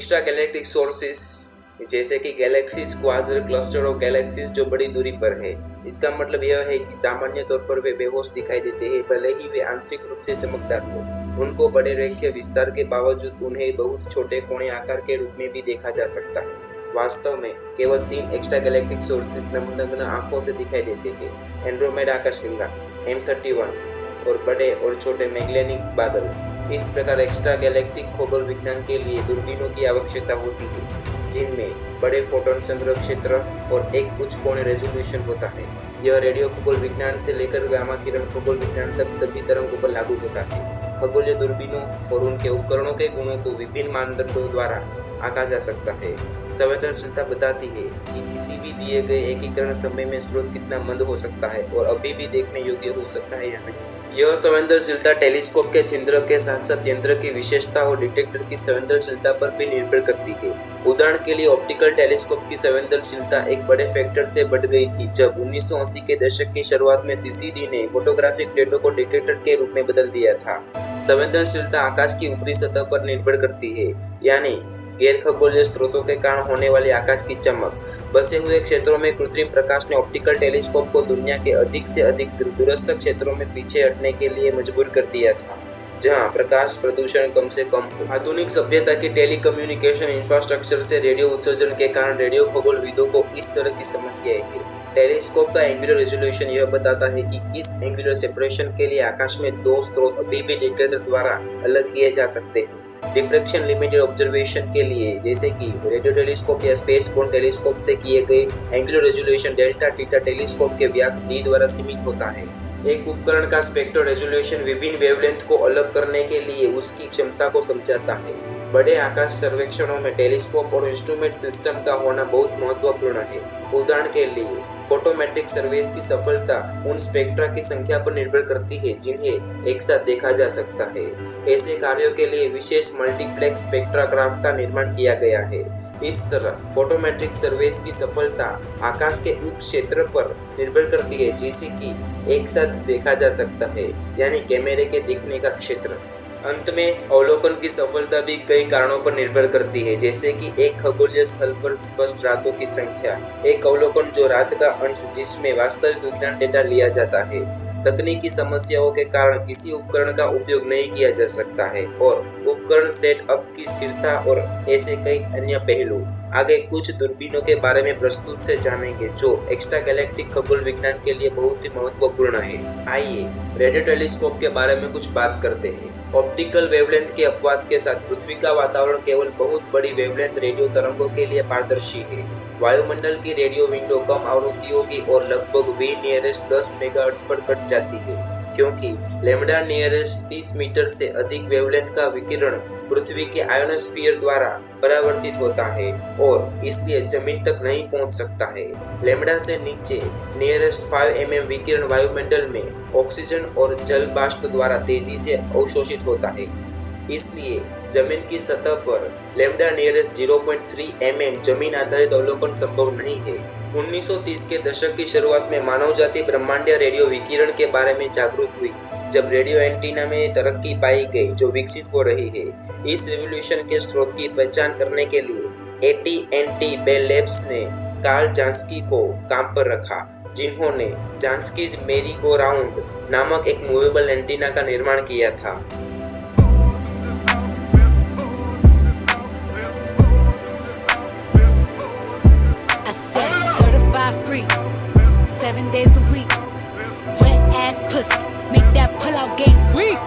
Extra galactic sources जैसे कि galaxies, क्वाज़र, cluster of galaxies जो बड़ी दूरी पर है। इसका मतलब यह है कि सामान्य तौर पर वे बेहोश दिखाई देते हैं, भले ही वे आंतरिक रूप से चमकदार हो। उनको बड़े रेखीय विस्तार के बावजूद उन्हें बहुत छोटे कोने आकार के रूप में भी देखा जा सकता है। वास्तव में केवल 3 एक्स्ट्रा गैलेक्टिक सोर्सेस नग्न आंखों से दिखाई देते हैं: एंड्रोमेडा आकाशगंगा, M31 और बड़े और छोटे मैगेलियनिक बादल। इस प्रकार एक्स्ट्रा गैलेक्टिक खगोल विज्ञान के लिए दूरबीनों की आवश्यकता होती है, जिनमें बड़े फोटोन संग्रह क्षेत्र और एक उच्च कोणीय रेजोल्यूशन होता है। यह रेडियो खगोल विज्ञान से लेकर गामा किरण खगोल विज्ञान तक सभी तरंगों पर लागू होता है। खगोलीय दूरबीनों और उनके उपकरणों के गुणों को विभिन्न मानदंडों द्वारा आंका जा सकता है। संवेदनशीलता बताती है कि किसी भी दिए गए एकीकरण समय में स्रोत कितना मंद हो सकता है और अभी भी देखने योग्य हो सकता है या नहीं। यह संवेदनशीलता टेलीस्कोप के छिद्र के साथ साथ यंत्र की विशेषता और डिटेक्टर की संवेदनशीलता पर भी निर्भर करती है। उदाहरण के लिए ऑप्टिकल टेलीस्कोप की संवेदनशीलता एक बड़े फैक्टर से बढ़ गई थी जब 1980 के दशक की शुरुआत में CCD ने फोटोग्राफिक प्लेटों को डिटेक्टर के रूप में बदल दिया था। संवेदनशीलता आकाश की ऊपरी सतह पर निर्भर करती है, यानी गैर खगोलीय स्रोतों के कारण होने वाली आकाश की चमक। बसे हुए क्षेत्रों में कृत्रिम प्रकाश ने ऑप्टिकल टेलीस्कोप को दुनिया के अधिक से अधिक दूरस्थ क्षेत्रों में पीछे हटने के लिए मजबूर कर दिया था, जहां प्रकाश प्रदूषण कम से कम हो। आधुनिक सभ्यता की टेलीकम्युनिकेशन इंफ्रास्ट्रक्चर से रेडियो उत्सर्जन के कारण रेडियो खगोलविदों को इस तरह की समस्याएं हैं। टेलीस्कोप का एंगुलर रेजोल्यूशन यह बताता है कि किस एंगुलर सेपरेशन के लिए आकाश में 2 स्रोत अभी भी डिटेक्टर द्वारा अलग किए जा सकते हैं। डिफ्रैक्शन लिमिटेड ऑब्जर्वेशन के लिए, जैसे कि रेडियो टेलीस्कोप या स्पेसबोर्न टेलीस्कोप से किए गए angular resolution delta theta telescope के व्यास d द्वारा सीमित होता है। एक उपकरण का स्पेक्ट्रल रेजोल्यूशन विभिन्न वेवलेंथ को अलग करने के लिए उसकी क्षमता को समझाता है। बड़े आकाश सर्वेक्षणों में टेलीस्कोप और इंस्ट्रूमेंट सिस्टम का होना बहुत महत्वपूर्ण है। उदाहरण के लिए फोटोमेट्रिक सर्वेस की सफलता उन स्पेक्ट्रा की संख्या पर निर्भर करती है जिन्हें एक साथ देखा जा सकता है। ऐसे कार्यों के लिए विशेष मल्टीप्लेक्स स्पेक्ट्राग्राफ का निर्माण किया गया है। इस तरह फोटोमेट्रिक सर्वेस की सफलता आकाश के उस क्षेत्र पर निर्भर करती है जिसे कि एक साथ देखा जा सकता है, यानी कैमरे के दिखने का क्षेत्र। अंत में अवलोकन की सफलता भी कई कारणों पर निर्भर करती है, जैसे कि एक खगोलीय स्थल पर स्पष्ट रातों की संख्या, एक अवलोकन जो रात का अंश जिसमें वास्तविक विज्ञान डेटा लिया जाता है, तकनीकी समस्याओं के कारण किसी उपकरण का उपयोग नहीं किया जा सकता है, और उपकरण सेटअप की स्थिरता और ऐसे कई अन्य पहलू। आगे कुछ दूरबीनों के बारे में प्रस्तुत से जानेंगे जो एक्स्ट्रा गैलेक्टिक खगोल विज्ञान के लिए बहुत ही महत्वपूर्ण है। आइए रेडियो टेलीस्कोप के बारे में कुछ बात करते हैं। ऑप्टिकल वेवलेंथ के अपवाद के साथ पृथ्वी का वातावरण केवल बहुत बड़ी वेवलेंथ रेडियो तरंगों के लिए पारदर्शी है। वायुमंडल की रेडियो विंडो कम आवृत्तियों की और लगभग V नियरेस्ट 10 मेगाहर्ट्ज पर कट जाती है, क्योंकि लैम्डा नियरेस्ट 30 मीटर से अधिक वेवलेंथ का विकिरण पृथ्वी के आयोनोस्फीयर द्वारा परावर्तित होता है और इसलिए जमीन तक नहीं पहुंच सकता है। लैम्डा से नीचे नियरेस्ट 5 mm विकिरण वायुमंडल में ऑक्सीजन और जल वाष्प द्वारा तेजी से अवशोषित होता है, इसलिए जमीन की सतह पर लैम्डा नियरेस्ट 0.3 mm जमीन आधारित अवलोकन संभव नहीं है। 1930 के दशक की शुरुआत में मानव जाति ब्रह्मांडीय रेडियो विकिरण के बारे में जागरूक हुई, जब रेडियो एंटीना में तरक्की पाई गई जो विकसित हो रही है। इस रिवॉल्यूशन के स्रोत की पहचान करने के लिए AT&T बेल लैब्स ने कार्ल जांस्की को काम पर रखा, जिन्होंने जांस्कीज मेरी गो राउंड नामक एक मूवेबल एंटीना का निर्माण किया था। Free 7 days a week, wet ass pussy, make that pull out game weak.